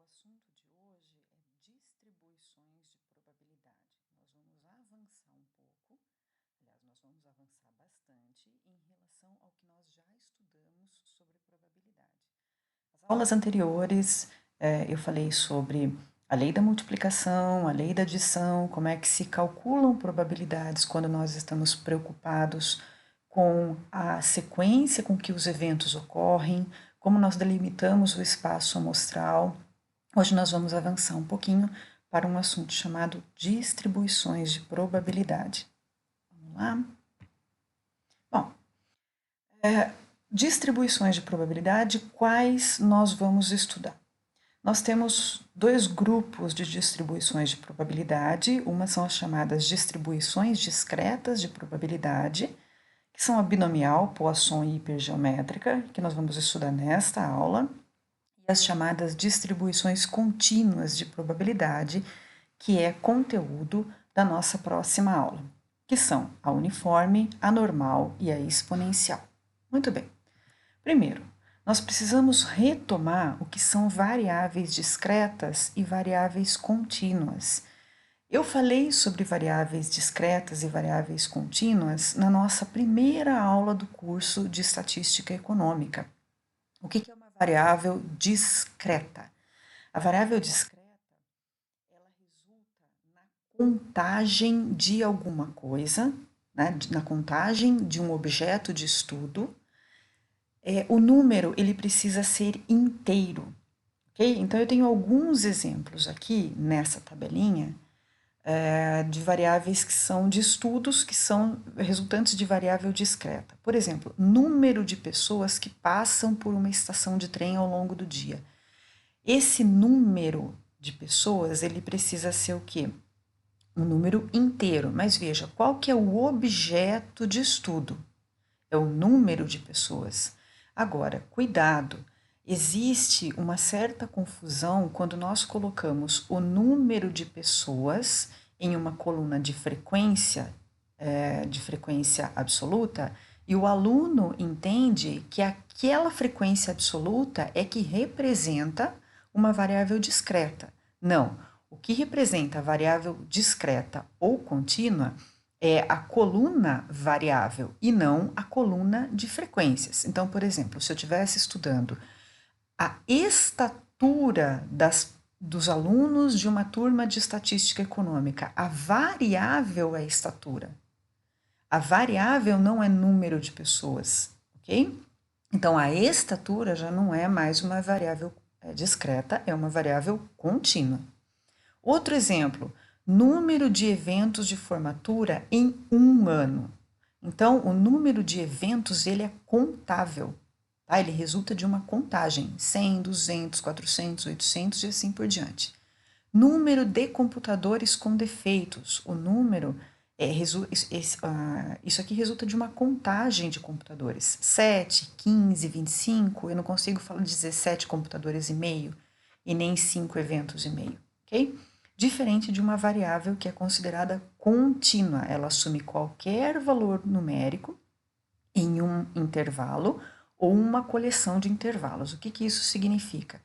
assunto de hoje é distribuições de probabilidade. Nós vamos avançar um pouco, aliás, nós vamos avançar bastante em relação ao que nós já estudamos sobre probabilidade. As aulas anteriores, eu falei sobre a lei da multiplicação, a lei da adição, como é que se calculam probabilidades quando nós estamos preocupados com a sequência com que os eventos ocorrem, como nós delimitamos o espaço amostral. Hoje nós vamos avançar um pouquinho para um assunto chamado distribuições de probabilidade. Vamos lá? Bom, distribuições de probabilidade, quais nós vamos estudar? Nós temos dois grupos de distribuições de probabilidade. Uma são as chamadas distribuições discretas de probabilidade, que são a binomial, Poisson e hipergeométrica, que nós vamos estudar nesta aula, e as chamadas distribuições contínuas de probabilidade, que é conteúdo da nossa próxima aula, que são a uniforme, a normal e a exponencial. Muito bem. Primeiro, nós precisamos retomar o que são variáveis discretas e variáveis contínuas. Eu falei sobre variáveis discretas e variáveis contínuas na nossa primeira aula do curso de Estatística Econômica. O que é uma variável discreta? A variável discreta, ela resulta na contagem de alguma coisa, né, na contagem de um objeto de estudo. O número ele precisa ser inteiro, ok? Então eu tenho alguns exemplos aqui nessa tabelinha de variáveis que são de estudos que são resultantes de variável discreta. Por exemplo, número de pessoas que passam por uma estação de trem ao longo do dia. Esse número de pessoas ele precisa ser o quê? Um número inteiro. Mas veja, qual que é o objeto de estudo? É o número de pessoas. Agora, cuidado, existe uma certa confusão quando nós colocamos o número de pessoas em uma coluna de frequência absoluta, e o aluno entende que aquela frequência absoluta é que representa uma variável discreta. Não, o que representa a variável discreta ou contínua é a coluna variável e não a coluna de frequências. Então, por exemplo, se eu estivesse estudando a estatura dos alunos de uma turma de estatística econômica, a variável é a estatura. A variável não é número de pessoas, ok? Então, a estatura já não é mais uma variável discreta, é uma variável contínua. Outro exemplo, número de eventos de formatura em um ano. Então, o número de eventos ele é contável, tá? Ele resulta de uma contagem, 100, 200, 400, 800 e assim por diante. Número de computadores com defeitos. O número, isso aqui resulta de uma contagem de computadores. 7, 15, 25, eu não consigo falar 17 computadores e meio e nem 5 eventos e meio, ok? Diferente de uma variável que é considerada contínua. Ela assume qualquer valor numérico em um intervalo ou uma coleção de intervalos. O que isso significa?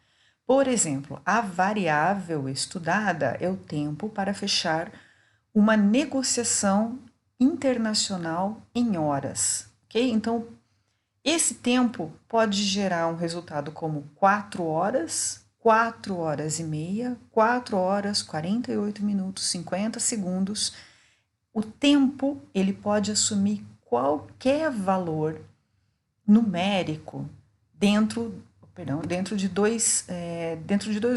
Por exemplo, a variável estudada é o tempo para fechar uma negociação internacional em horas, ok? Então, esse tempo pode gerar um resultado como 4 horas, 4 horas e meia, 4 horas, 48 minutos, 50 segundos. O tempo ele pode assumir qualquer valor numérico dentro de dois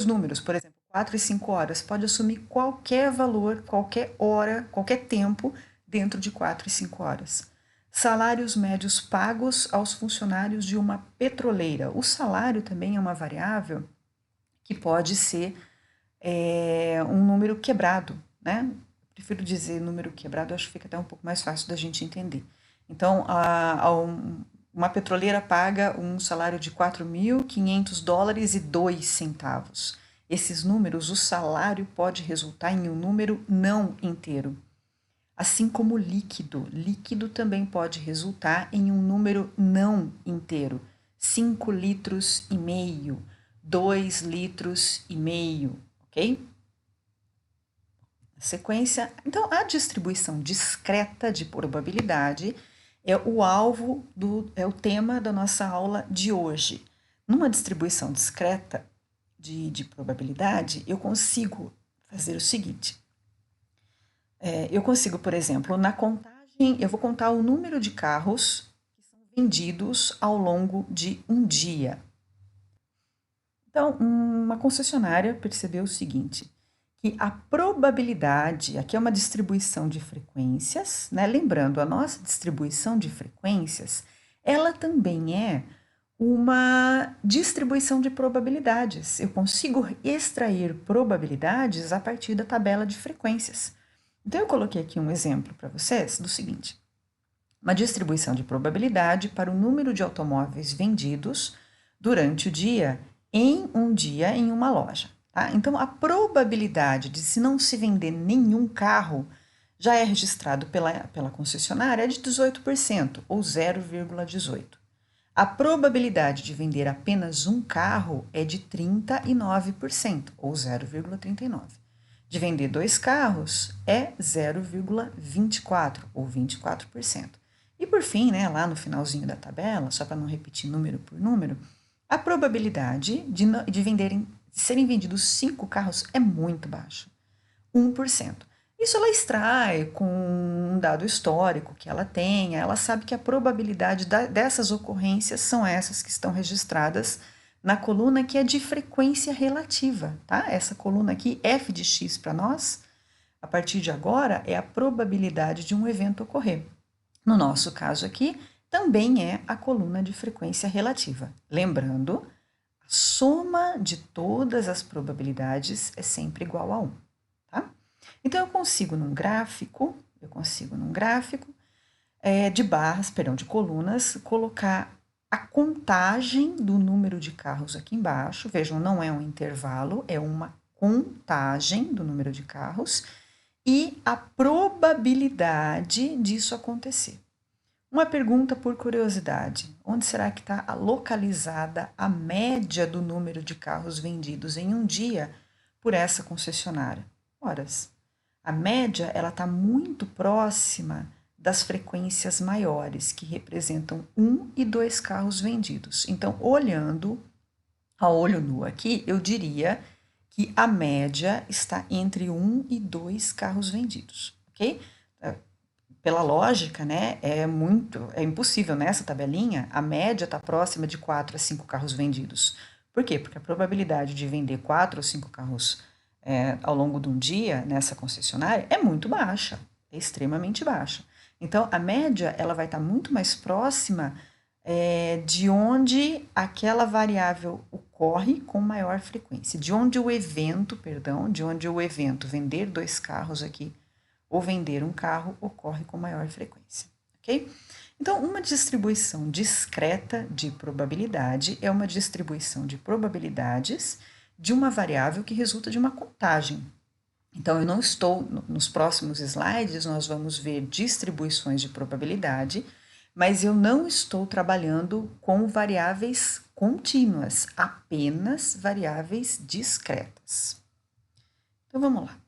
números. Por exemplo, 4 e 5 horas pode assumir qualquer valor, qualquer hora, qualquer tempo dentro de 4 e 5 horas. Salários médios pagos aos funcionários de uma petroleira. O salário também é uma variável que pode ser um número quebrado, né? Prefiro dizer número quebrado, acho que fica até um pouco mais fácil da gente entender. Então, uma petroleira paga um salário de 4.500 dólares e 2 centavos. Esses números, o salário pode resultar em um número não inteiro. Assim como líquido. Líquido também pode resultar em um número não inteiro. 5 litros e meio, 2,5 litros, ok? Sequência. Então, a distribuição discreta de probabilidade é o alvo é o tema da nossa aula de hoje. Numa distribuição discreta de probabilidade, eu consigo fazer o seguinte. Eu consigo, por exemplo, na contagem, eu vou contar o número de carros que são vendidos ao longo de um dia. Então, uma concessionária percebeu o seguinte, que a probabilidade, aqui é uma distribuição de frequências, né? Lembrando, a nossa distribuição de frequências, ela também é uma distribuição de probabilidades. Eu consigo extrair probabilidades a partir da tabela de frequências. Então, eu coloquei aqui um exemplo para vocês do seguinte: uma distribuição de probabilidade para o número de automóveis vendidos durante o dia em uma loja. Tá? Então, a probabilidade de se não se vender nenhum carro já é registrado pela concessionária é de 18%, ou 0,18%. A probabilidade de vender apenas um carro é de 39%, ou 0,39%. De vender 2 carros é 0,24%, ou 24%. E por fim, né, lá no finalzinho da tabela, só para não repetir número por número, a probabilidade de serem vendidos 5 carros é muito baixa, 1%. Isso ela extrai com um dado histórico que ela tenha, ela sabe que a probabilidade dessas ocorrências são essas que estão registradas na coluna que é de frequência relativa, tá? Essa coluna aqui, f de x para nós, a partir de agora, é a probabilidade de um evento ocorrer. No nosso caso aqui, também é a coluna de frequência relativa. Lembrando, a soma de todas as probabilidades é sempre igual a 1, tá? Então, eu consigo num gráfico de barras, de colunas, colocar a contagem do número de carros aqui embaixo. Vejam, não é um intervalo, é uma contagem do número de carros e a probabilidade disso acontecer. Uma pergunta por curiosidade: onde será que está localizada a média do número de carros vendidos em um dia por essa concessionária? Horas. A média ela está muito próxima das frequências maiores, que representam 1 e 2 carros vendidos. Então, olhando a olho nu aqui, eu diria que a média está entre 1 e 2 carros vendidos, ok? Pela lógica, né, é impossível nessa tabelinha, a média está próxima de 4 a 5 carros vendidos. Por quê? Porque a probabilidade de vender 4 ou 5 carros ao longo de um dia nessa concessionária é muito baixa, é extremamente baixa. Então, a média ela vai estar muito mais próxima de onde aquela variável ocorre com maior frequência, de onde o evento vender 2 carros aqui ou vender um carro ocorre com maior frequência, ok? Então, uma distribuição discreta de probabilidade é uma distribuição de probabilidades de uma variável que resulta de uma contagem. Então, eu não estou, nos próximos slides, nós vamos ver distribuições de probabilidade, mas eu não estou trabalhando com variáveis contínuas, apenas variáveis discretas. Então, vamos lá.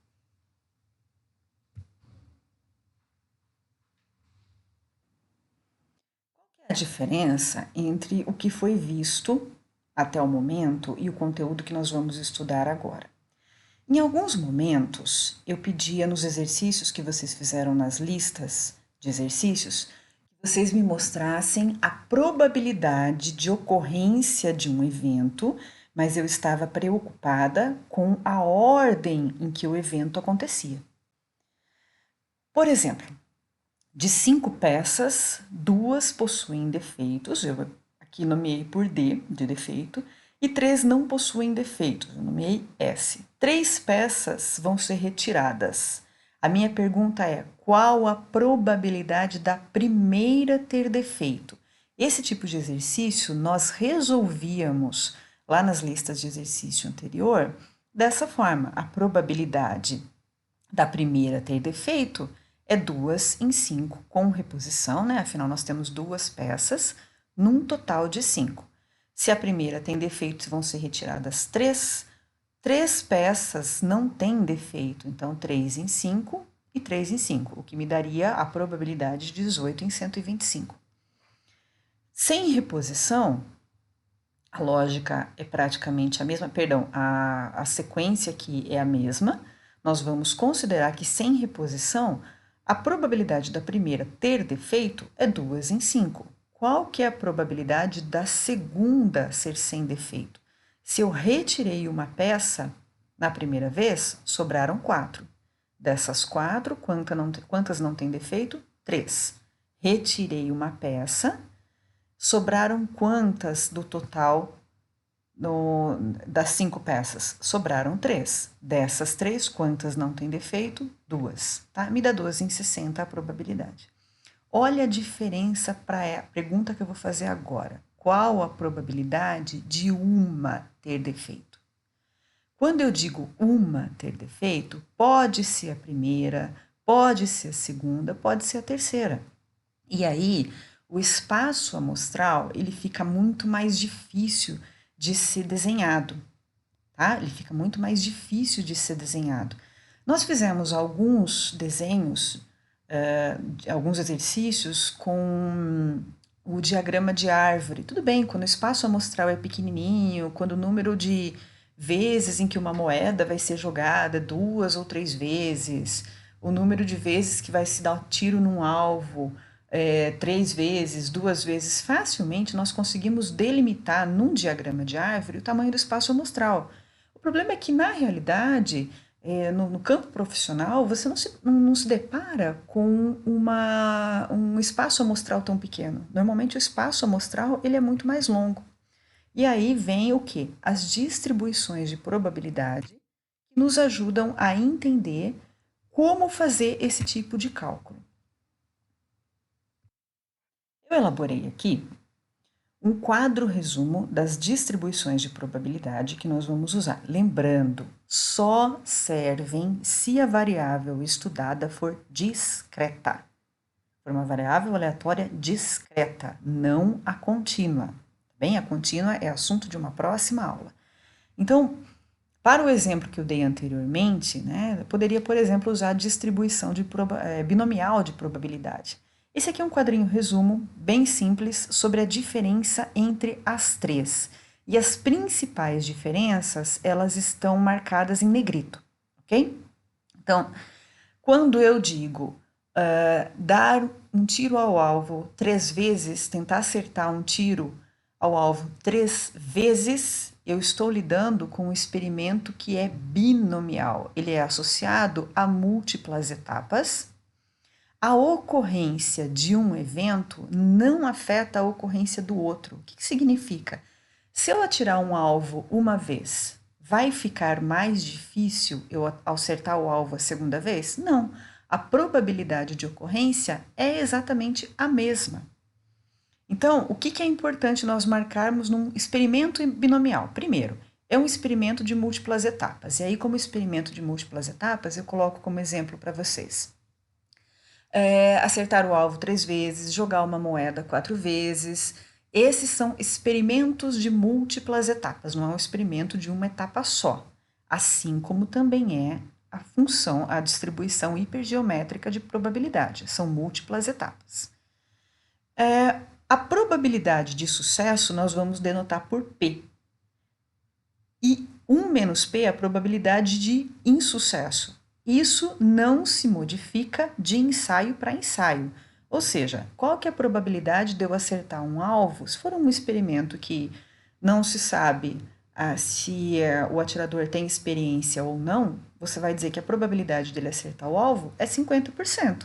Qual é a diferença entre o que foi visto até o momento e o conteúdo que nós vamos estudar agora? Em alguns momentos, eu pedia nos exercícios que vocês fizeram nas listas de exercícios, que vocês me mostrassem a probabilidade de ocorrência de um evento, mas eu estava preocupada com a ordem em que o evento acontecia. Por exemplo, de 5 peças, 2 possuem defeitos, eu aqui nomeei por D, de defeito, e 3 não possuem defeitos, eu nomeei S. 3 peças vão ser retiradas. A minha pergunta é: qual a probabilidade da primeira ter defeito? Esse tipo de exercício nós resolvíamos lá nas listas de exercício anterior dessa forma: a probabilidade da primeira ter defeito é 2 em 5, com reposição, né? Afinal, nós temos 2 peças num total de 5. Se a primeira tem defeito, vão ser retiradas 3. 3 peças não têm defeito, então 3 em 5 e 3 em 5, o que me daria a probabilidade de 18 em 125. Sem reposição, a lógica é praticamente a mesma, perdão, a sequência aqui é a mesma. Nós vamos considerar que sem reposição, a probabilidade da primeira ter defeito é 2 em 5. Qual que é a probabilidade da segunda ser sem defeito? Se eu retirei uma peça na primeira vez, sobraram 4. Dessas 4, quantas não têm defeito? 3. Retirei uma peça, sobraram quantas do total das 5 peças? Sobraram 3. Dessas 3, quantas não têm defeito? 2. Tá? Me dá 12 em 60 a probabilidade. Olha a diferença para a pergunta que eu vou fazer agora. Qual a probabilidade de uma ter defeito? Quando eu digo uma ter defeito, pode ser a primeira, pode ser a segunda, pode ser a terceira. E aí, o espaço amostral, ele fica muito mais difícil de ser desenhado, tá? Ele fica muito mais difícil de ser desenhado. Nós fizemos alguns desenhos, alguns exercícios com o diagrama de árvore. Tudo bem, quando o espaço amostral é pequenininho, quando o número de vezes em que uma moeda vai ser jogada 2 ou 3 vezes, o número de vezes que vai se dar tiro num alvo, 3 vezes, 2 vezes, facilmente nós conseguimos delimitar num diagrama de árvore o tamanho do espaço amostral. O problema é que, na realidade, no campo profissional, você não se depara com um espaço amostral tão pequeno. Normalmente, o espaço amostral ele é muito mais longo. E aí vem o quê? As distribuições de probabilidade que nos ajudam a entender como fazer esse tipo de cálculo. Eu elaborei aqui um quadro resumo das distribuições de probabilidade que nós vamos usar. Lembrando, só servem se a variável estudada for discreta. For uma variável aleatória discreta, não a contínua. Bem, a contínua é assunto de uma próxima aula. Então, para o exemplo que eu dei anteriormente, eu poderia, por exemplo, usar a distribuição binomial de probabilidade. Esse aqui é um quadrinho resumo, bem simples, sobre a diferença entre as 3. E as principais diferenças, elas estão marcadas em negrito, ok? Então, quando eu digo dar um tiro ao alvo 3 vezes, tentar acertar um tiro ao alvo 3 vezes, eu estou lidando com um experimento que é binomial. Ele é associado a múltiplas etapas. A ocorrência de um evento não afeta a ocorrência do outro. O que significa? Se eu atirar um alvo uma vez, vai ficar mais difícil eu acertar o alvo a segunda vez? Não. A probabilidade de ocorrência é exatamente a mesma. Então, o que é importante nós marcarmos num experimento binomial? Primeiro, é um experimento de múltiplas etapas. E aí, como experimento de múltiplas etapas, eu coloco como exemplo para vocês. Acertar o alvo 3 vezes, jogar uma moeda 4 vezes. Esses são experimentos de múltiplas etapas, não é um experimento de uma etapa só. Assim como também é a função, a distribuição hipergeométrica de probabilidade, são múltiplas etapas. A probabilidade de sucesso nós vamos denotar por P. E 1 menos P é a probabilidade de insucesso. Isso não se modifica de ensaio para ensaio. Ou seja, qual que é a probabilidade de eu acertar um alvo? Se for um experimento que não se sabe se o atirador tem experiência ou não, você vai dizer que a probabilidade dele acertar o alvo é 50%.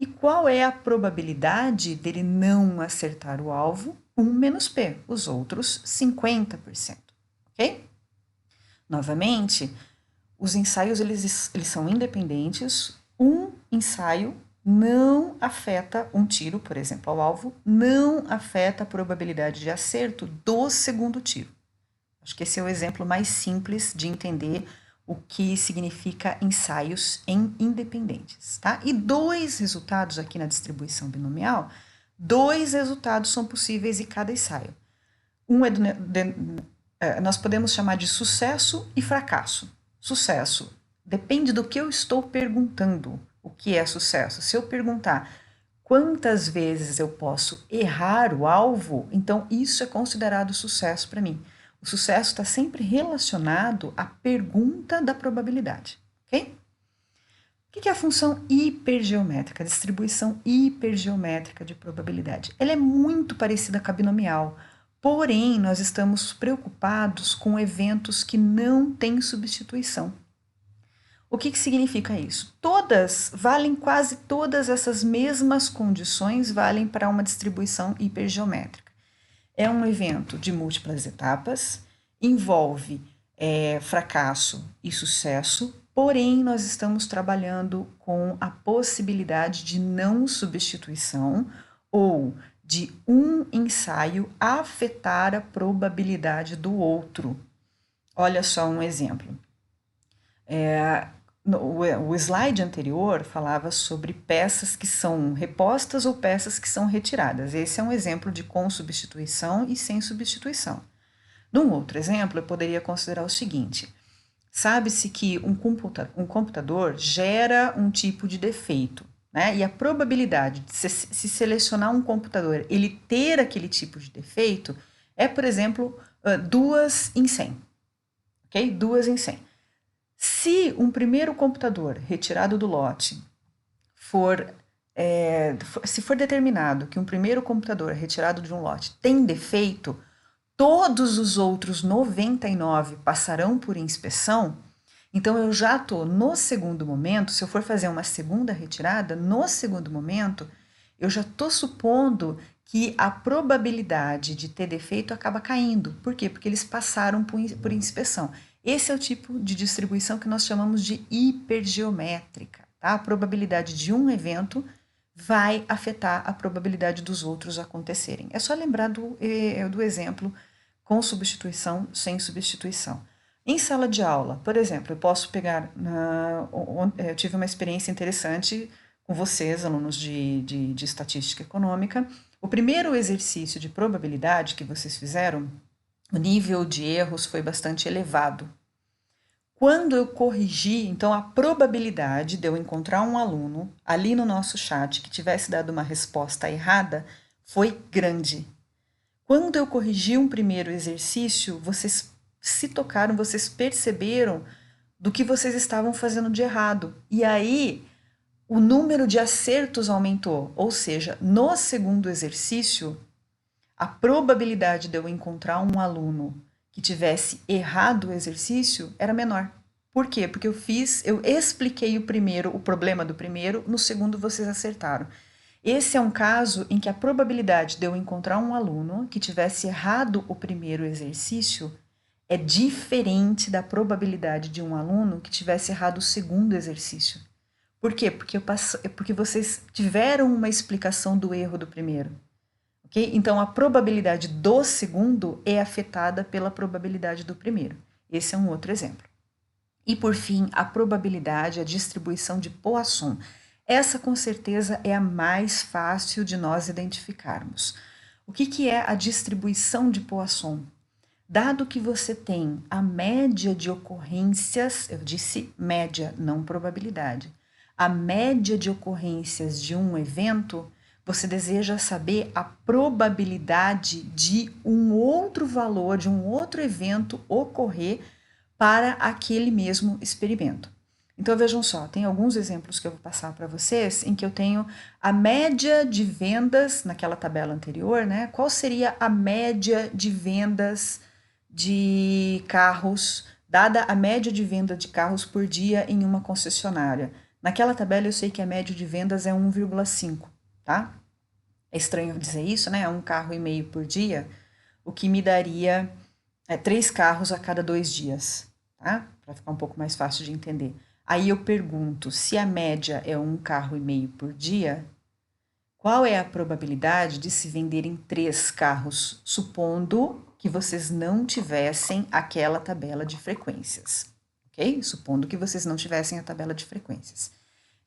E qual é a probabilidade dele não acertar o alvo? 1 menos P, os outros 50%, ok? Novamente, os ensaios eles são independentes. Um ensaio não afeta um tiro, por exemplo, ao alvo, não afeta a probabilidade de acerto do segundo tiro. Acho que esse é o exemplo mais simples de entender o que significa ensaios independentes, tá? E 2 resultados aqui na distribuição binomial, 2 resultados são possíveis em cada ensaio. Nós podemos chamar de sucesso e fracasso. Sucesso depende do que eu estou perguntando. O que é sucesso? Se eu perguntar quantas vezes eu posso errar o alvo, então isso é considerado sucesso para mim. O sucesso está sempre relacionado à pergunta da probabilidade, ok? O que é a função hipergeométrica, a distribuição hipergeométrica de probabilidade? Ela é muito parecida com a binomial, porém nós estamos preocupados com eventos que não têm substituição. O que significa isso? Quase todas essas mesmas condições valem para uma distribuição hipergeométrica. É um evento de múltiplas etapas, envolve fracasso e sucesso, porém nós estamos trabalhando com a possibilidade de não substituição ou de um ensaio afetar a probabilidade do outro. Olha só um exemplo. O slide anterior falava sobre peças que são repostas ou peças que são retiradas. Esse é um exemplo de com substituição e sem substituição. Num outro exemplo, eu poderia considerar o seguinte: sabe-se que um computador gera um tipo de defeito, né? E a probabilidade de se selecionar um computador, ele ter aquele tipo de defeito, é, por exemplo, 2 em 100. Ok? 2 em 100. Se um primeiro computador retirado do lote se for determinado que um primeiro computador retirado de um lote tem defeito, todos os outros 99 passarão por inspeção, então eu já estou no segundo momento, se eu for fazer uma segunda retirada, no segundo momento, eu já estou supondo que a probabilidade de ter defeito acaba caindo. Por quê? Porque eles passaram por inspeção. Esse é o tipo de distribuição que nós chamamos de hipergeométrica. Tá? A probabilidade de um evento vai afetar a probabilidade dos outros acontecerem. É só lembrar do exemplo com substituição, sem substituição. Em sala de aula, por exemplo, eu posso pegar... eu tive uma experiência interessante com vocês, alunos de estatística econômica. O primeiro exercício de probabilidade que vocês fizeram, o nível de erros foi bastante elevado. Quando eu corrigi, então a probabilidade de eu encontrar um aluno ali no nosso chat que tivesse dado uma resposta errada foi grande. Quando eu corrigi um primeiro exercício, vocês se tocaram, vocês perceberam do que vocês estavam fazendo de errado. E aí o número de acertos aumentou, ou seja, no segundo exercício, a probabilidade de eu encontrar um aluno que tivesse errado o exercício era menor. Por quê? Porque eu expliquei o problema do primeiro, no segundo vocês acertaram. Esse é um caso em que a probabilidade de eu encontrar um aluno que tivesse errado o primeiro exercício é diferente da probabilidade de um aluno que tivesse errado o segundo exercício. Por quê? Porque vocês tiveram uma explicação do erro do primeiro. Okay? Então, a probabilidade do segundo é afetada pela probabilidade do primeiro. Esse é um outro exemplo. E, por fim, a probabilidade, a distribuição de Poisson. Essa, com certeza, é a mais fácil de nós identificarmos. O que é a distribuição de Poisson? Dado que você tem a média de ocorrências, eu disse média, não probabilidade, a média de ocorrências de um evento, você deseja saber a probabilidade de um outro valor, de um outro evento ocorrer para aquele mesmo experimento. Então vejam só, tem alguns exemplos que eu vou passar para vocês em que eu tenho a média de vendas naquela tabela anterior, né? Qual seria a média de vendas de carros, dada a média de venda de carros por dia em uma concessionária? Naquela tabela eu sei que a média de vendas é 1,5, tá? É estranho dizer isso, né? 1,5 carro por dia, o que me daria 3 carros a cada 2 dias, tá? Para ficar um pouco mais fácil de entender. Aí eu pergunto, se a média é 1,5 carro por dia, qual é a probabilidade de se venderem 3 carros, supondo que vocês não tivessem aquela tabela de frequências, ok? Supondo que vocês não tivessem a tabela de frequências.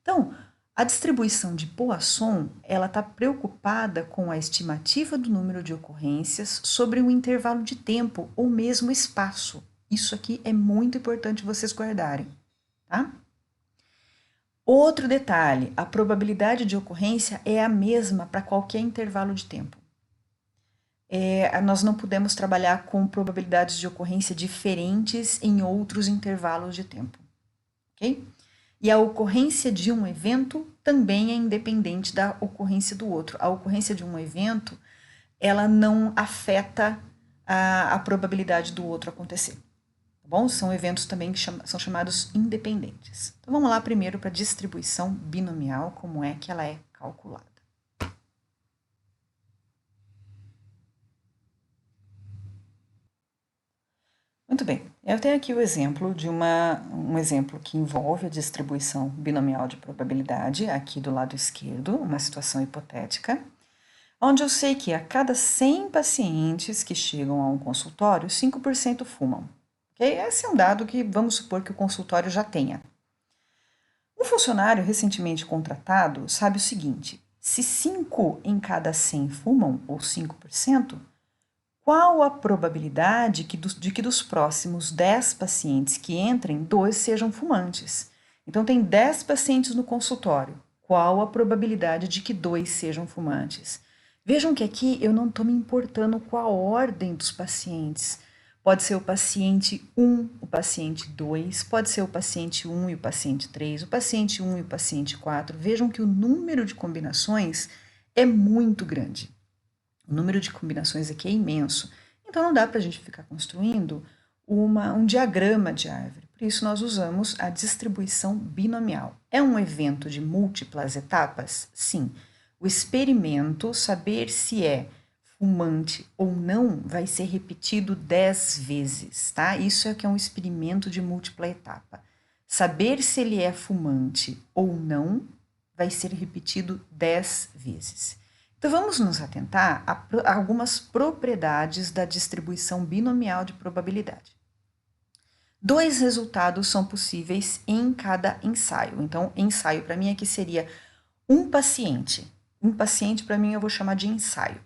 Então, A distribuição de Poisson, ela está preocupada com a estimativa do número de ocorrências sobre um intervalo de tempo ou mesmo espaço. Isso aqui é muito importante vocês guardarem, tá? Outro detalhe, a probabilidade de ocorrência é a mesma para qualquer intervalo de tempo. Nós não podemos trabalhar com probabilidades de ocorrência diferentes em outros intervalos de tempo, ok? E a ocorrência de um evento também é independente da ocorrência do outro. A ocorrência de um evento, ela não afeta a probabilidade do outro acontecer. Tá bom? São eventos também que são chamados independentes. Então vamos lá primeiro para a distribuição binomial, como é que ela é calculada. Muito bem, eu tenho aqui o exemplo de um exemplo que envolve a distribuição binomial de probabilidade, aqui do lado esquerdo, uma situação hipotética, onde eu sei que a cada 100 pacientes que chegam a um consultório, 5% fumam. Okay? Esse é um dado que vamos supor que o consultório já tenha. Um funcionário recentemente contratado sabe o seguinte: se 5 em cada 100 fumam, ou 5%, qual a probabilidade de que dos próximos 10 pacientes que entrem, 2 sejam fumantes? Então, tem 10 pacientes no consultório. Qual a probabilidade de que 2 sejam fumantes? Vejam que aqui eu não estou me importando com a ordem dos pacientes. Pode ser o paciente 1, o paciente 2, pode ser o paciente 1 e o paciente 3, o paciente 1 e o paciente 4. Vejam que o número de combinações é muito grande. O número de combinações aqui é imenso. Então, não dá para a gente ficar construindo um diagrama de árvore. Por isso, nós usamos a distribuição binomial. É um evento de múltiplas etapas? Sim. O experimento, saber se é fumante ou não, vai ser repetido 10 vezes, tá? Isso é que é um experimento de múltipla etapa. Saber se ele é fumante ou não vai ser repetido 10 vezes. Então, vamos nos atentar a algumas propriedades da distribuição binomial de probabilidade. 2 resultados são possíveis em cada ensaio. Então, ensaio para mim aqui seria um paciente. Um paciente para mim eu vou chamar de ensaio.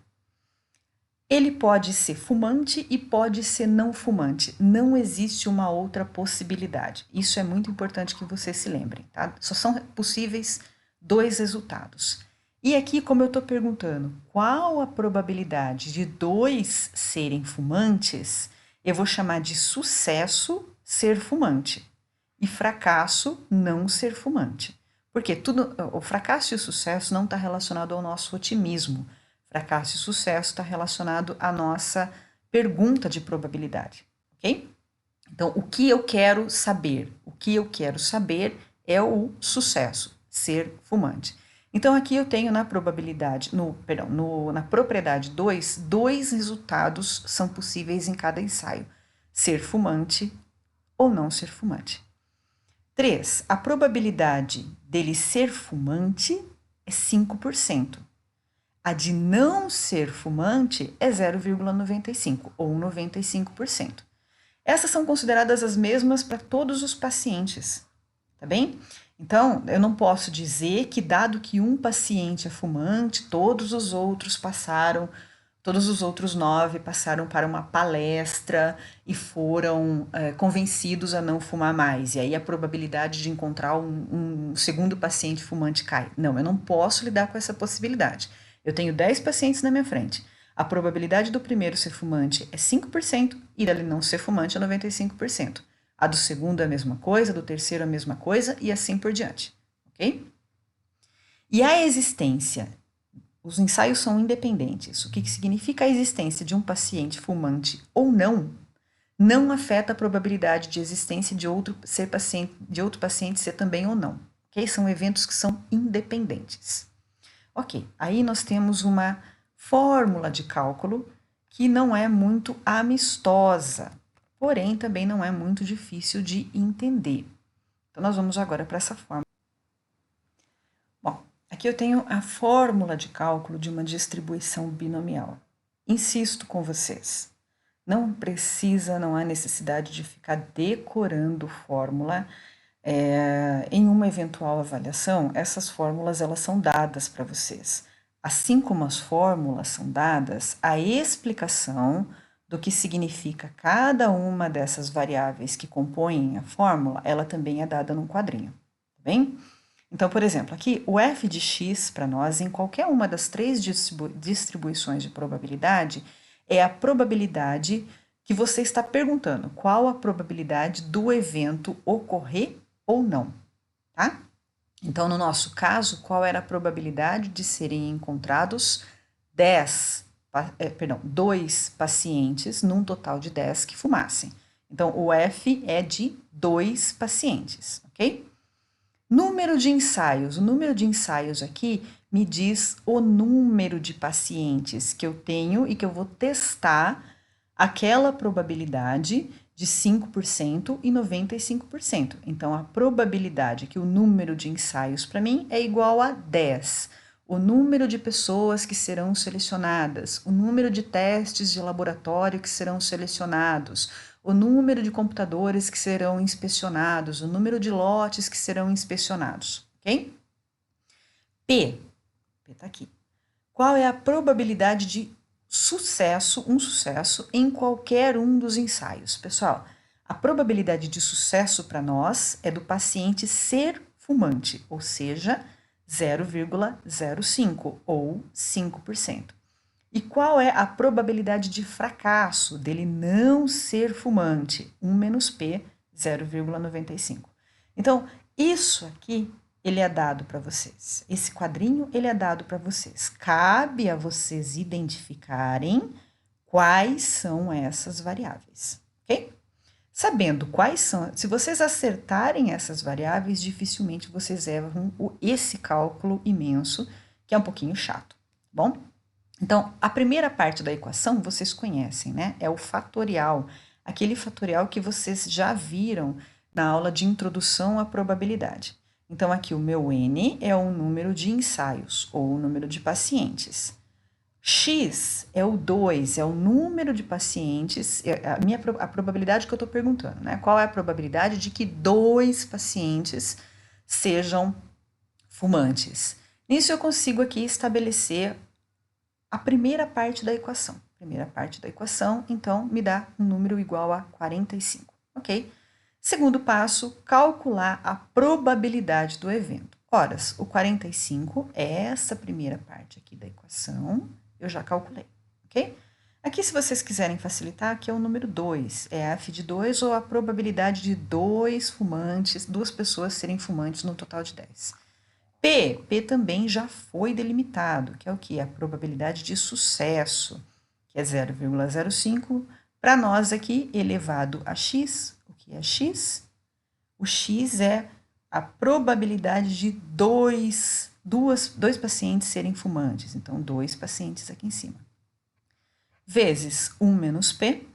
Ele pode ser fumante e pode ser não fumante. Não existe uma outra possibilidade. Isso é muito importante que vocês se lembrem, tá? Só são possíveis 2 resultados. E aqui, como eu estou perguntando, qual a probabilidade de 2 serem fumantes, eu vou chamar de sucesso ser fumante e fracasso não ser fumante. Porque o fracasso e o sucesso não está relacionado ao nosso otimismo. Fracasso e sucesso está relacionado à nossa pergunta de probabilidade, ok? Então, o que eu quero saber? O que eu quero saber é o sucesso, ser fumante. Então, aqui eu tenho na probabilidade, na propriedade 2, 2 resultados são possíveis em cada ensaio: ser fumante ou não ser fumante. 3, a probabilidade dele ser fumante é 5%. A de não ser fumante é 0,95 ou 95%. Essas são consideradas as mesmas para todos os pacientes, tá bem? Então, eu não posso dizer que, dado que um paciente é fumante, todos os outros 9 passaram para uma palestra e foram convencidos a não fumar mais. E aí a probabilidade de encontrar um segundo paciente fumante cai. Não, eu não posso lidar com essa possibilidade. Eu tenho 10 pacientes na minha frente. A probabilidade do primeiro ser fumante é 5% e dele não ser fumante é 95%. A do segundo é a mesma coisa, a do terceiro é a mesma coisa e assim por diante, ok? E a existência, os ensaios são independentes. O que significa a existência de um paciente fumante ou não afeta a probabilidade de existência de outro paciente ser também ou não, ok? São eventos que são independentes. Ok, aí nós temos uma fórmula de cálculo que não é muito amistosa, porém também não é muito difícil de entender. Então, nós vamos agora para essa fórmula. Bom, aqui eu tenho a fórmula de cálculo de uma distribuição binomial. Insisto com vocês, não há necessidade de ficar decorando fórmula. em uma eventual avaliação, essas fórmulas elas são dadas para vocês. Assim como as fórmulas são dadas, a explicação do que significa cada uma dessas variáveis que compõem a fórmula, ela também é dada num quadrinho, tá bem? Então, por exemplo, aqui o f de x para nós, em qualquer uma das três distribuições de probabilidade, é a probabilidade que você está perguntando, qual a probabilidade do evento ocorrer ou não, tá? Então, no nosso caso, qual era a probabilidade de serem encontrados 2 pacientes num total de 10 que fumassem? Então, o F é de 2 pacientes, ok? Número de ensaios. O número de ensaios aqui me diz o número de pacientes que eu tenho e que eu vou testar aquela probabilidade de 5% e 95%. Então, a probabilidade que o número de ensaios para mim é igual a 10. O número de pessoas que serão selecionadas, o número de testes de laboratório que serão selecionados, o número de computadores que serão inspecionados, o número de lotes que serão inspecionados, ok? P está aqui. Qual é a probabilidade de sucesso em qualquer um dos ensaios? Pessoal, a probabilidade de sucesso para nós é do paciente ser fumante, ou seja, 0,05 ou 5%. E qual é a probabilidade de fracasso dele não ser fumante? 1 menos P, 0,95. Então, isso aqui, ele é dado para vocês. Esse quadrinho, ele é dado para vocês. Cabe a vocês identificarem quais são essas variáveis, ok? Sabendo quais são, se vocês acertarem essas variáveis, dificilmente vocês erram esse cálculo imenso, que é um pouquinho chato, bom? Então, a primeira parte da equação vocês conhecem, né? É o fatorial, aquele fatorial que vocês já viram na aula de introdução à probabilidade. Então, aqui o meu N é o número de ensaios, ou o número de pacientes. X é o 2, é o número de pacientes, a probabilidade que eu estou perguntando, né? Qual é a probabilidade de que 2 pacientes sejam fumantes? Nisso eu consigo aqui estabelecer a primeira parte da equação. Primeira parte da equação, então, me dá um número igual a 45, ok? Segundo passo, calcular a probabilidade do evento. Ora, o 45 é essa primeira parte aqui da equação, eu já calculei, ok? Aqui, se vocês quiserem facilitar, aqui é o número 2, é f de 2 ou a probabilidade de 2 pessoas serem fumantes no total de 10. P também já foi delimitado, que é o que? A probabilidade de sucesso, que é 0,05, para nós aqui, elevado a x. O que é x? O x é a probabilidade de dois pacientes serem fumantes, então 2 pacientes aqui em cima. Vezes 1 menos P,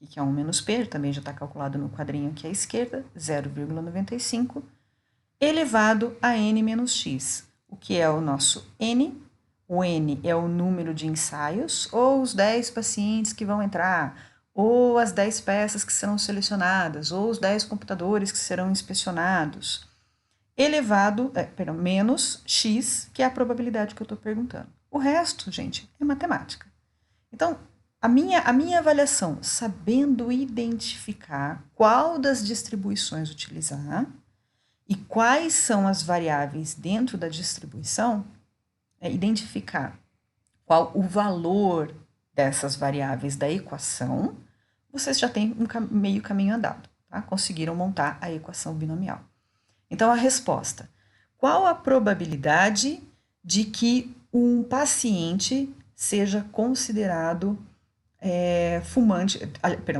que é 1 menos P, também já está calculado no quadrinho aqui à esquerda, 0,95, elevado a n menos x. O que é o nosso n? O n é o número de ensaios, ou os 10 pacientes que vão entrar, ou as 10 peças que serão selecionadas, ou os 10 computadores que serão inspecionados, menos x, que é a probabilidade que eu estou perguntando. O resto, gente, é matemática. Então, a minha avaliação, sabendo identificar qual das distribuições utilizar, e quais são as variáveis dentro da distribuição, é identificar qual o valor dessas variáveis da equação, vocês já têm meio caminho andado, tá? Conseguiram montar a equação binomial. Então, a resposta: qual a probabilidade de que um paciente seja considerado fumante,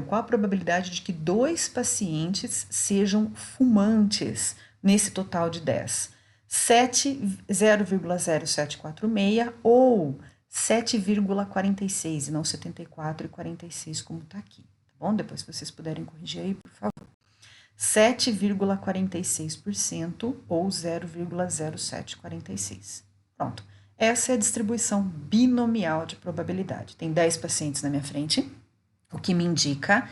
qual a probabilidade de que 2 pacientes sejam fumantes nesse total de 10? 0,0746 ou 7,46 e não 74 e 46 como está aqui, tá bom? Depois se vocês puderem corrigir aí, por favor. 7,46% ou 0,0746. Pronto. Essa é a distribuição binomial de probabilidade. Tem 10 pacientes na minha frente, o que me indica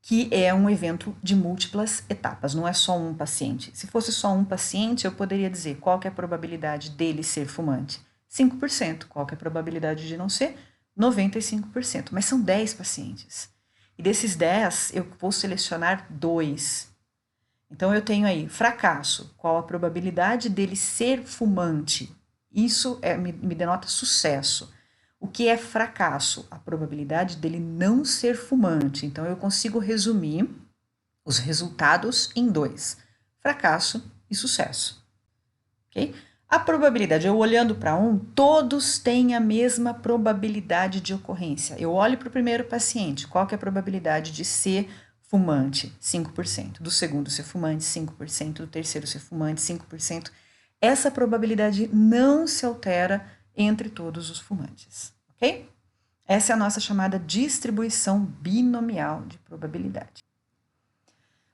que é um evento de múltiplas etapas, não é só um paciente. Se fosse só um paciente, eu poderia dizer qual que é a probabilidade dele ser fumante? 5%. Qual que é a probabilidade de não ser? 95%. Mas são 10 pacientes. E desses 10, eu vou selecionar 2. Então, eu tenho aí fracasso. Qual a probabilidade dele ser fumante? Isso me denota sucesso. O que é fracasso? A probabilidade dele não ser fumante. Então, eu consigo resumir os resultados em 2: fracasso e sucesso. Ok? A probabilidade, eu olhando para todos têm a mesma probabilidade de ocorrência. Eu olho para o primeiro paciente, qual que é a probabilidade de ser fumante? 5%. Do segundo ser fumante, 5%. Do terceiro ser fumante, 5%. Essa probabilidade não se altera entre todos os fumantes, ok? Essa é a nossa chamada distribuição binomial de probabilidade.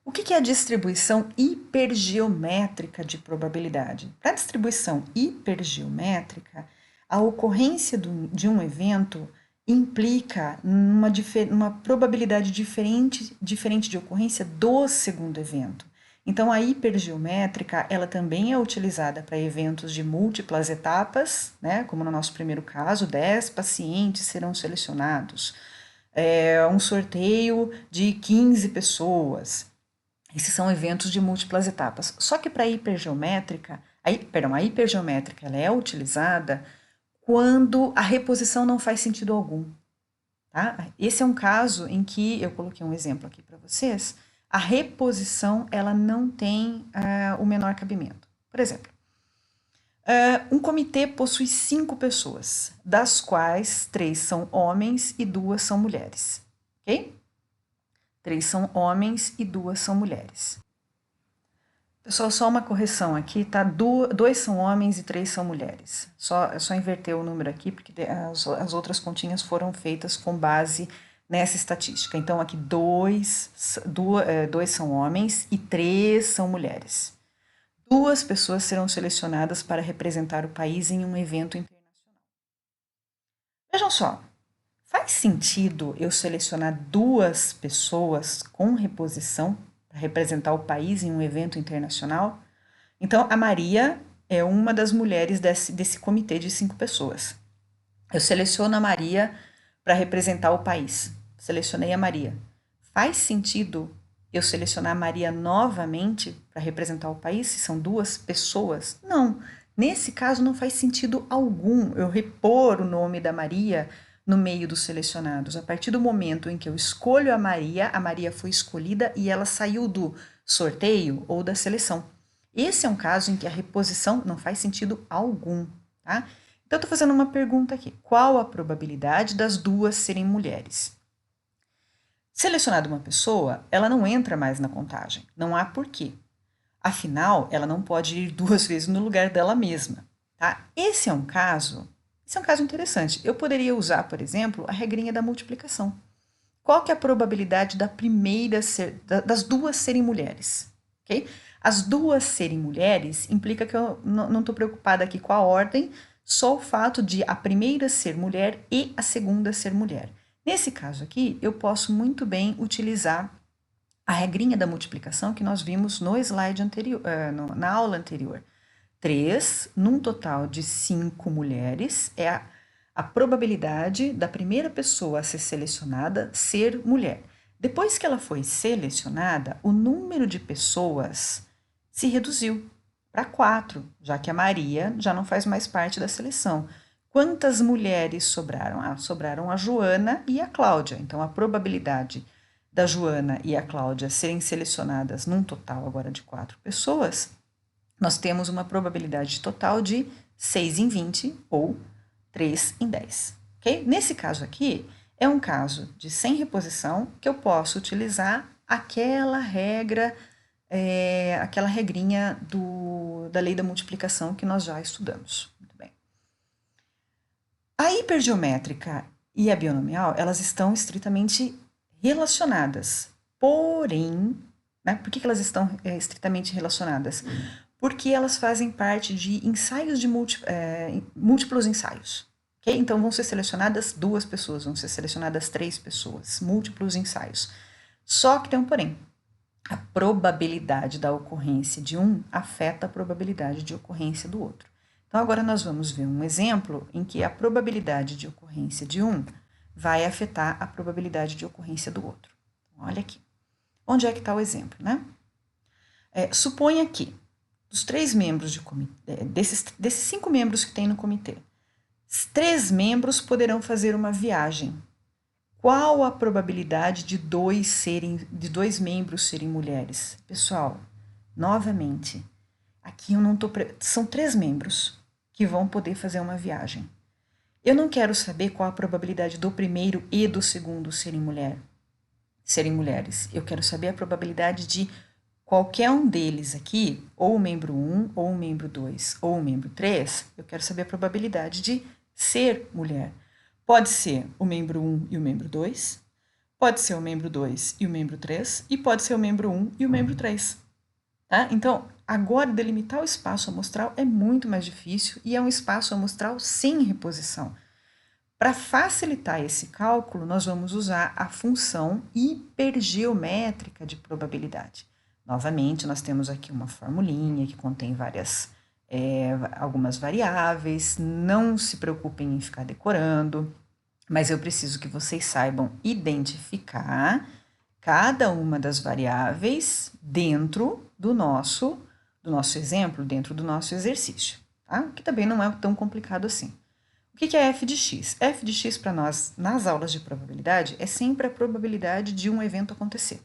O que é a distribuição hipergeométrica de probabilidade? Para a distribuição hipergeométrica, a ocorrência de um evento implica uma probabilidade diferente de ocorrência do segundo evento. Então, a hipergeométrica, ela também é utilizada para eventos de múltiplas etapas, né? Como no nosso primeiro caso, 10 pacientes serão selecionados. Um sorteio de 15 pessoas. Esses são eventos de múltiplas etapas. Só que para a hipergeométrica, a hipergeométrica ela é utilizada quando a reposição não faz sentido algum. Tá? Esse é um caso em que, eu coloquei um exemplo aqui para vocês, a reposição ela não tem o menor cabimento. Por exemplo, um comitê possui 5 pessoas, das quais 3 são homens e 2 são mulheres. Ok? 3 são homens e 2 são mulheres. Pessoal, só uma correção aqui, tá? 2 são homens e 3 são mulheres. É só inverter o número aqui, porque as outras continhas foram feitas com base nessa estatística. Então, aqui 2 são homens e 3 são mulheres. 2 pessoas serão selecionadas para representar o país em um evento internacional. Vejam só, faz sentido eu selecionar 2 pessoas com reposição para representar o país em um evento internacional? Então, a Maria é uma das mulheres desse comitê de 5 pessoas. Eu seleciono a Maria para representar o país. Selecionei a Maria. Faz sentido eu selecionar a Maria novamente para representar o país, se são 2 pessoas? Não. Nesse caso, não faz sentido algum eu repor o nome da Maria no meio dos selecionados. A partir do momento em que eu escolho a Maria foi escolhida e ela saiu do sorteio ou da seleção. Esse é um caso em que a reposição não faz sentido algum, tá? Então, eu estou fazendo uma pergunta aqui. Qual a probabilidade das 2 serem mulheres? Selecionada uma pessoa, ela não entra mais na contagem. Não há porquê. Afinal, ela não pode ir 2 vezes no lugar dela mesma, tá? Esse é um caso interessante. Eu poderia usar, por exemplo, a regrinha da multiplicação. Qual que é a probabilidade das 2 serem mulheres? Okay? As 2 serem mulheres implica que eu não estou preocupada aqui com a ordem, só o fato de a primeira ser mulher e a segunda ser mulher. Nesse caso aqui, eu posso muito bem utilizar a regrinha da multiplicação que nós vimos no slide anterior, na aula anterior. 3, num total de 5 mulheres, é a probabilidade da primeira pessoa a ser selecionada ser mulher. Depois que ela foi selecionada, o número de pessoas se reduziu para 4, já que a Maria já não faz mais parte da seleção. Quantas mulheres sobraram? Sobraram a Joana e a Cláudia. Então, a probabilidade da Joana e a Cláudia serem selecionadas num total agora de 4 pessoas, nós temos uma probabilidade total de 6 em 20 ou 3 em 10. Okay? Nesse caso aqui, é um caso de sem reposição que eu posso utilizar aquela regra, aquela regrinha da lei da multiplicação que nós já estudamos. Muito bem. A hipergeométrica e a binomial, elas estão estritamente relacionadas. Porém, né, por que elas estão estritamente relacionadas? Porque elas fazem parte de ensaios de múltiplos ensaios. Okay? Então, vão ser selecionadas 2 pessoas, vão ser selecionadas 3 pessoas, múltiplos ensaios. Só que tem um porém. A probabilidade da ocorrência de um afeta a probabilidade de ocorrência do outro. Então, agora nós vamos ver um exemplo em que a probabilidade de ocorrência de um vai afetar a probabilidade de ocorrência do outro. Olha aqui. Onde é que está o exemplo, né? Suponha que dos 3 membros de comitê, desses 5 membros que tem no comitê, 3 membros poderão fazer uma viagem. Qual a probabilidade de 2 membros serem mulheres? Pessoal, novamente, aqui eu não tô. São 3 membros que vão poder fazer uma viagem. Eu não quero saber qual a probabilidade do primeiro e do segundo serem mulheres. Eu quero saber a probabilidade de qualquer um deles aqui, ou o membro 1, ou o membro 2, ou o membro 3, eu quero saber a probabilidade de ser mulher. Pode ser o membro 1 e o membro 2, pode ser o membro 2 e o membro 3, e pode ser o membro 1 e o membro 3. Tá? Então, agora delimitar o espaço amostral é muito mais difícil e é um espaço amostral sem reposição. Para facilitar esse cálculo, nós vamos usar a função hipergeométrica de probabilidade. Novamente, nós temos aqui uma formulinha que contém algumas variáveis. Não se preocupem em ficar decorando, mas eu preciso que vocês saibam identificar cada uma das variáveis dentro do nosso exemplo, dentro do nosso exercício, tá? Que também não é tão complicado assim. O que é f de x? F de x para nós, nas aulas de probabilidade, é sempre a probabilidade de um evento acontecer.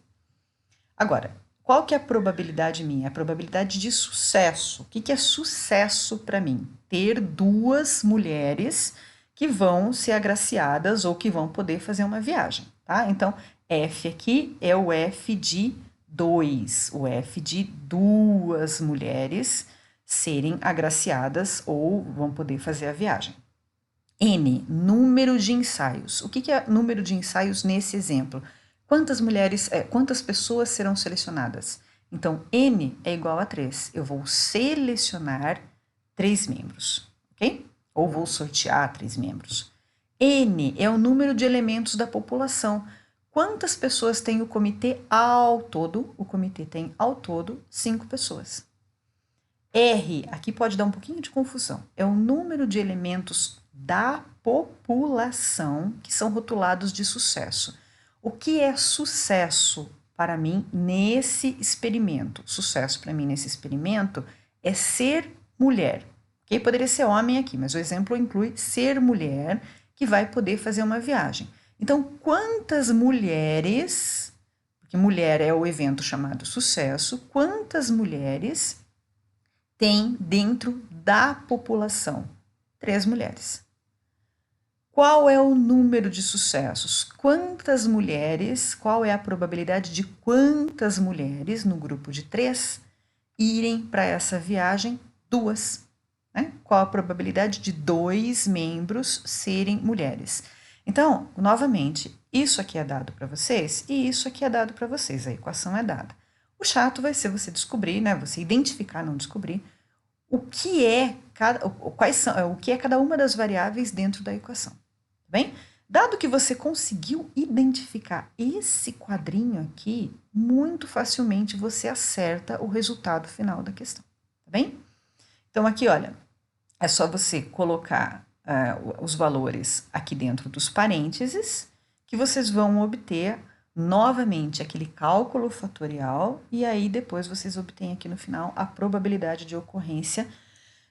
Agora, qual que é a probabilidade minha? A probabilidade de sucesso. O que é sucesso para mim? Ter 2 mulheres que vão ser agraciadas ou que vão poder fazer uma viagem, tá? Então, F aqui é o F de 2, o F de 2 mulheres serem agraciadas ou vão poder fazer a viagem. N, número de ensaios. O que é número de ensaios nesse exemplo? Quantas pessoas serão selecionadas? Então, N é igual a 3. Eu vou selecionar 3 membros, ok? Ou vou sortear 3 membros. N é o número de elementos da população. Quantas pessoas tem o comitê ao todo? O comitê tem ao todo 5 pessoas. R, aqui pode dar um pouquinho de confusão, é o número de elementos da população que são rotulados de sucesso. O que é sucesso para mim nesse experimento? Sucesso para mim nesse experimento é ser mulher. Okay? Poderia ser homem aqui, mas o exemplo inclui ser mulher que vai poder fazer uma viagem. Então, quantas mulheres, porque mulher é o evento chamado sucesso, quantas mulheres tem dentro da população? 3 mulheres. Qual é o número de sucessos? Quantas mulheres, qual é a probabilidade de quantas mulheres no grupo de 3 irem para essa viagem? 2. Né? Qual a probabilidade de 2 membros serem mulheres? Então, novamente, isso aqui é dado para vocês e isso aqui é dado para vocês, a equação é dada. O chato vai ser você descobrir, né? Você identificar, não descobrir, o que é cada uma das variáveis dentro da equação. Tá bem? Dado que você conseguiu identificar esse quadrinho aqui, muito facilmente você acerta o resultado final da questão. Tá bem? Então, aqui, olha, é só você colocar os valores aqui dentro dos parênteses, que vocês vão obter novamente aquele cálculo fatorial, e aí depois vocês obtêm aqui no final a probabilidade de ocorrência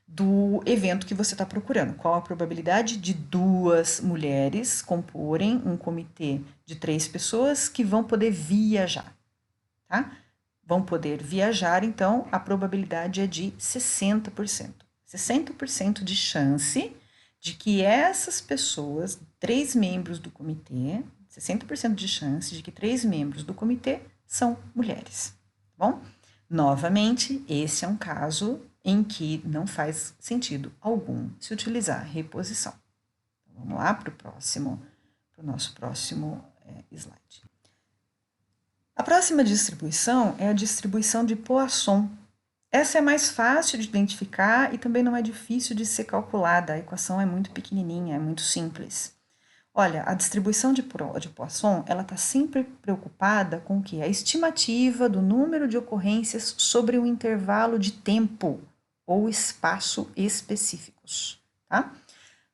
do evento que você está procurando. Qual a probabilidade de 2 mulheres comporem um comitê de 3 pessoas que vão poder viajar, tá? Vão poder viajar, então a probabilidade é de 60%. 60% de chance de que essas pessoas, 3 membros do comitê, 60% de chance de que 3 membros do comitê são mulheres, tá bom? Novamente, esse é um caso em que não faz sentido algum se utilizar reposição. Então, vamos lá para o nosso próximo slide. A próxima distribuição é a distribuição de Poisson. Essa é mais fácil de identificar e também não é difícil de ser calculada. A equação é muito pequenininha, é muito simples. Olha, a distribuição de Poisson, ela está sempre preocupada com o quê? A estimativa do número de ocorrências sobre um intervalo de tempo ou espaço específicos, tá?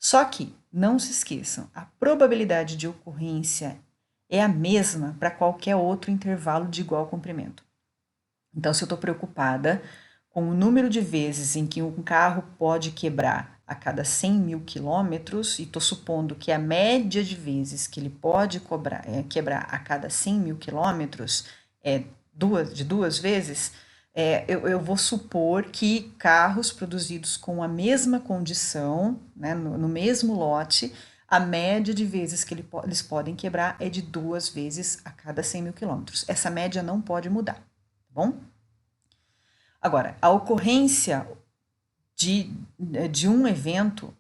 Só que, não se esqueçam, a probabilidade de ocorrência é a mesma para qualquer outro intervalo de igual comprimento. Então, se eu estou preocupada com o número de vezes em que um carro pode quebrar a cada 100 mil quilômetros, e estou supondo que a média de vezes que ele pode quebrar a cada 100 mil quilômetros é de duas vezes, eu vou supor que carros produzidos com a mesma condição, né, no mesmo lote, a média de vezes que eles podem quebrar é de 2 vezes a cada 100 mil quilômetros. Essa média não pode mudar, tá bom? Agora, a ocorrência de um evento,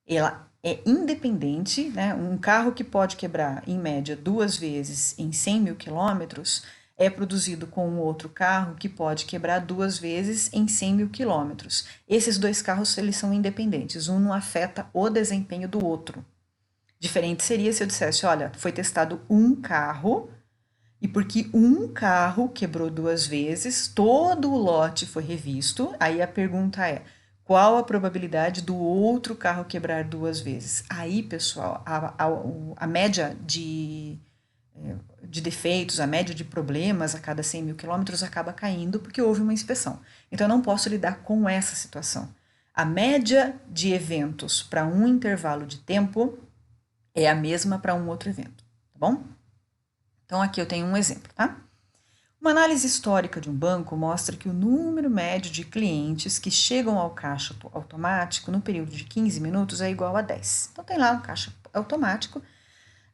ela é independente, né? Um carro que pode quebrar, em média, 2 vezes em 100 mil quilômetros é produzido com um outro carro que pode quebrar 2 vezes em 100 mil quilômetros. Esses dois carros, eles são independentes, um não afeta o desempenho do outro. Diferente seria se eu dissesse, olha, foi testado um carro e porque um carro quebrou 2 vezes, todo o lote foi revisto. Aí a pergunta é: qual a probabilidade do outro carro quebrar 2 vezes? Aí, pessoal, a média de defeitos, a média de problemas a cada 100 mil quilômetros acaba caindo porque houve uma inspeção. Então, eu não posso lidar com essa situação. A média de eventos para um intervalo de tempo é a mesma para um outro evento, tá bom? Então, aqui eu tenho um exemplo, tá? Uma análise histórica de um banco mostra que o número médio de clientes que chegam ao caixa automático no período de 15 minutos é igual a 10. Então, tem lá um caixa automático.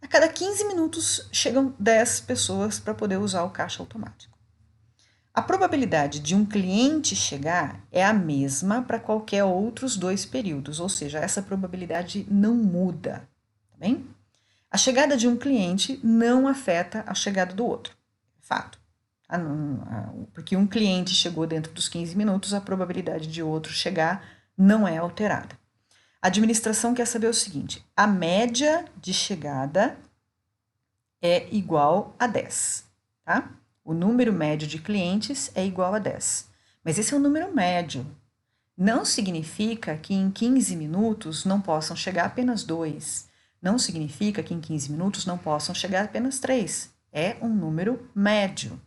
A cada 15 minutos chegam 10 pessoas para poder usar o caixa automático. A probabilidade de um cliente chegar é a mesma para qualquer outros 2 períodos, ou seja, essa probabilidade não muda, tá bem? A chegada de um cliente não afeta a chegada do outro, fato. Porque um cliente chegou dentro dos 15 minutos, a probabilidade de outro chegar não é alterada. A administração quer saber o seguinte: a média de chegada é igual a 10, tá? O número médio de clientes é igual a 10. Mas esse é um número médio. Não significa que em 15 minutos não possam chegar apenas 2. Não significa que em 15 minutos não possam chegar apenas 3. É um número médio.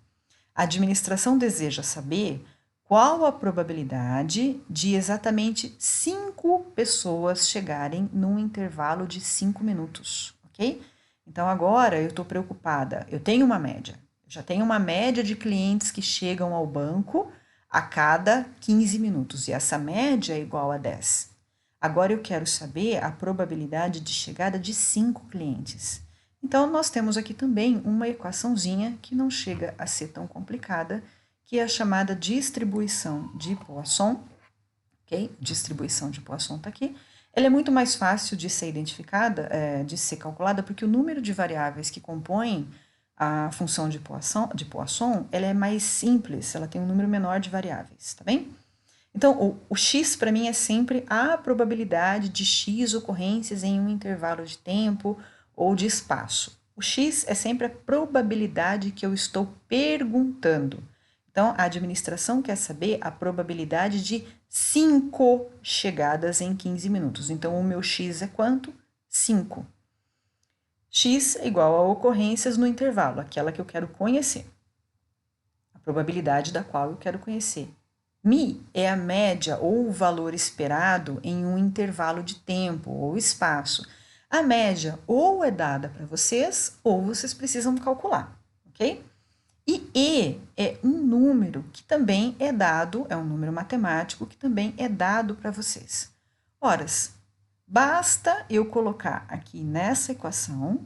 A administração deseja saber qual a probabilidade de exatamente 5 pessoas chegarem num intervalo de 5 minutos, ok? Então agora eu estou preocupada, eu tenho uma média, já tenho uma média de clientes que chegam ao banco a cada 15 minutos, e essa média é igual a 10. Agora eu quero saber a probabilidade de chegada de 5 clientes. Então, nós temos aqui também uma equaçãozinha que não chega a ser tão complicada, que é a chamada distribuição de Poisson, ok? Distribuição de Poisson está aqui. Ela é muito mais fácil de ser identificada, de ser calculada, porque o número de variáveis que compõem a função de Poisson, ela é mais simples, ela tem um número menor de variáveis, tá bem? Então, o x para mim é sempre a probabilidade de x ocorrências em um intervalo de tempo ou de espaço. O x é sempre a probabilidade que eu estou perguntando. Então, a administração quer saber a probabilidade de 5 chegadas em 15 minutos. Então, o meu x é quanto? 5. X é igual a ocorrências no intervalo, aquela que eu quero conhecer. A probabilidade da qual eu quero conhecer. Mi é a média ou o valor esperado em um intervalo de tempo ou espaço. A média ou é dada para vocês ou vocês precisam calcular, ok? E é um número que também é dado, é um número matemático que também é dado para vocês. Ora, basta eu colocar aqui nessa equação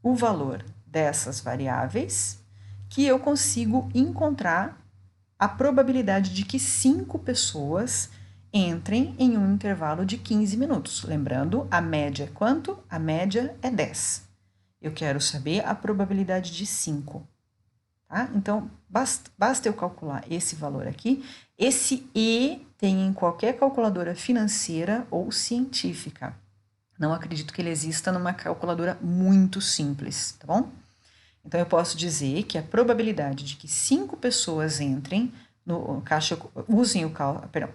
o valor dessas variáveis que eu consigo encontrar a probabilidade de que 5 pessoas entrem em um intervalo de 15 minutos. Lembrando, a média é quanto? A média é 10. Eu quero saber a probabilidade de 5. Tá? Então, basta eu calcular esse valor aqui. Esse E tem em qualquer calculadora financeira ou científica. Não acredito que ele exista numa calculadora muito simples, tá bom? Então, eu posso dizer que a probabilidade de que 5 pessoas entrem no caixa, usem o perdão,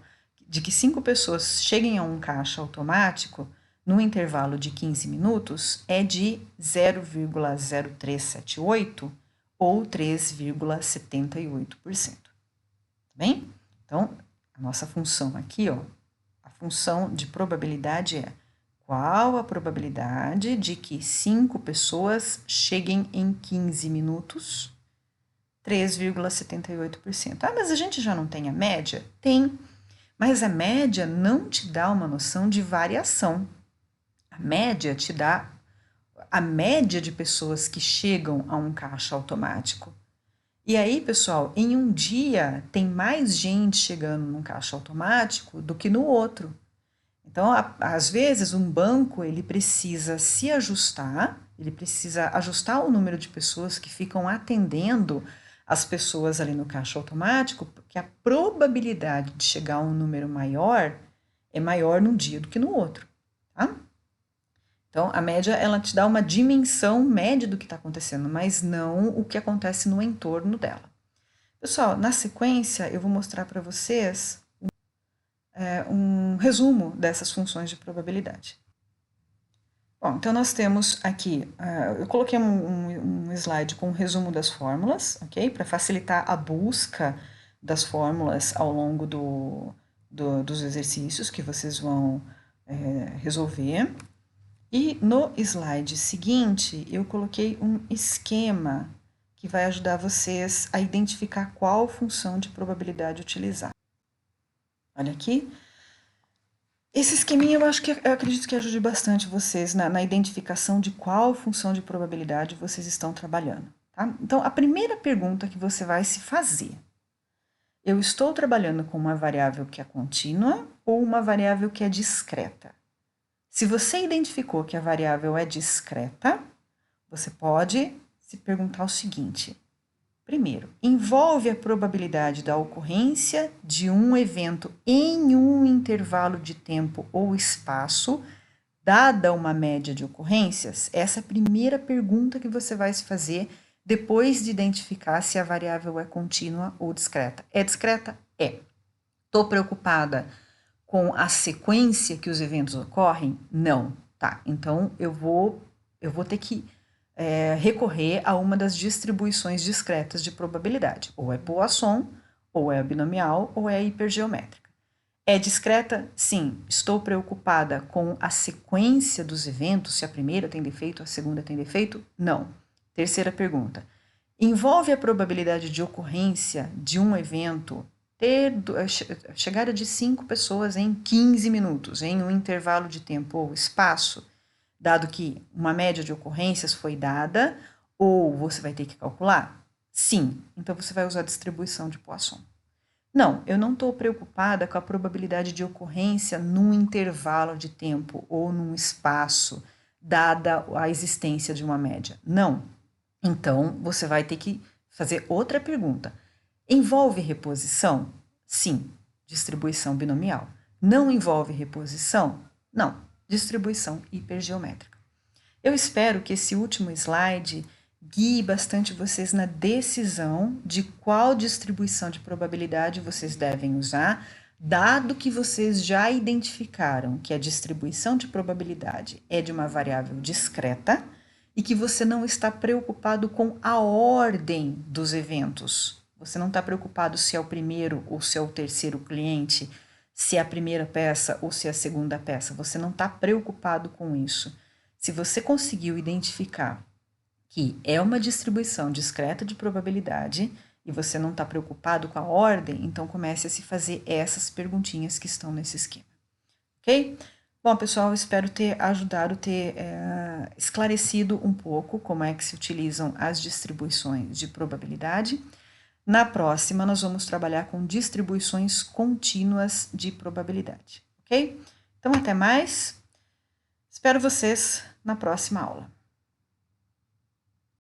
de que 5 pessoas cheguem a um caixa automático no intervalo de 15 minutos é de 0,0378 ou 3,78%. Tá bem? Então, a nossa função aqui, ó, a função de probabilidade é qual a probabilidade de que 5 pessoas cheguem em 15 minutos? 3,78%. Ah, mas a gente já não tem a média? Tem, mas a média não te dá uma noção de variação. A média te dá a média de pessoas que chegam a um caixa automático. E aí, pessoal, em um dia tem mais gente chegando num caixa automático do que no outro. Então, às vezes, um banco ele precisa se ajustar, ele precisa ajustar o número de pessoas que ficam atendendo as pessoas ali no caixa automático, porque a probabilidade de chegar a um número maior é maior num dia do que no outro, tá? Então, a média, ela te dá uma dimensão média do que está acontecendo, mas não o que acontece no entorno dela. Pessoal, na sequência, eu vou mostrar para vocês um resumo dessas funções de probabilidade. Bom, então nós temos aqui, eu coloquei um slide com um resumo das fórmulas, ok? Para facilitar a busca das fórmulas ao longo dos exercícios que vocês vão resolver. E no slide seguinte, eu coloquei um esquema que vai ajudar vocês a identificar qual função de probabilidade utilizar. Olha aqui. Esse esqueminha eu acredito que ajude bastante vocês na identificação de qual função de probabilidade vocês estão trabalhando. Tá? Então, a primeira pergunta que você vai se fazer: eu estou trabalhando com uma variável que é contínua ou uma variável que é discreta? Se você identificou que a variável é discreta, você pode se perguntar o seguinte: primeiro, envolve a probabilidade da ocorrência de um evento em um intervalo de tempo ou espaço, dada uma média de ocorrências? Essa é a primeira pergunta que você vai se fazer depois de identificar se a variável é contínua ou discreta. É discreta? É. Estou preocupada com a sequência que os eventos ocorrem? Não. Tá, então eu vou ter que recorrer a uma das distribuições discretas de probabilidade. Ou é Poisson, ou é binomial, ou é hipergeométrica. É discreta? Sim. Estou preocupada com a sequência dos eventos, se a primeira tem defeito, a segunda tem defeito? Não. Terceira pergunta. Envolve a probabilidade de ocorrência de um evento ter a chegada de 5 pessoas em 15 minutos, em um intervalo de tempo ou espaço, dado que uma média de ocorrências foi dada, ou você vai ter que calcular? Sim. Então, você vai usar a distribuição de Poisson. Não, eu não estou preocupada com a probabilidade de ocorrência num intervalo de tempo ou num espaço, dada a existência de uma média. Não. Então, você vai ter que fazer outra pergunta. Envolve reposição? Sim, distribuição binomial. Não envolve reposição? Não, distribuição hipergeométrica. Eu espero que esse último slide guie bastante vocês na decisão de qual distribuição de probabilidade vocês devem usar, dado que vocês já identificaram que a distribuição de probabilidade é de uma variável discreta e que você não está preocupado com a ordem dos eventos. Você não está preocupado se é o primeiro ou se é o terceiro cliente, se é a primeira peça ou se é a segunda peça. Você não está preocupado com isso. Se você conseguiu identificar que é uma distribuição discreta de probabilidade e você não está preocupado com a ordem, então comece a se fazer essas perguntinhas que estão nesse esquema. Ok? Bom, pessoal, espero ter ajudado, ter esclarecido um pouco como é que se utilizam as distribuições de probabilidade. Na próxima, nós vamos trabalhar com distribuições contínuas de probabilidade, ok? Então, até mais. Espero vocês na próxima aula.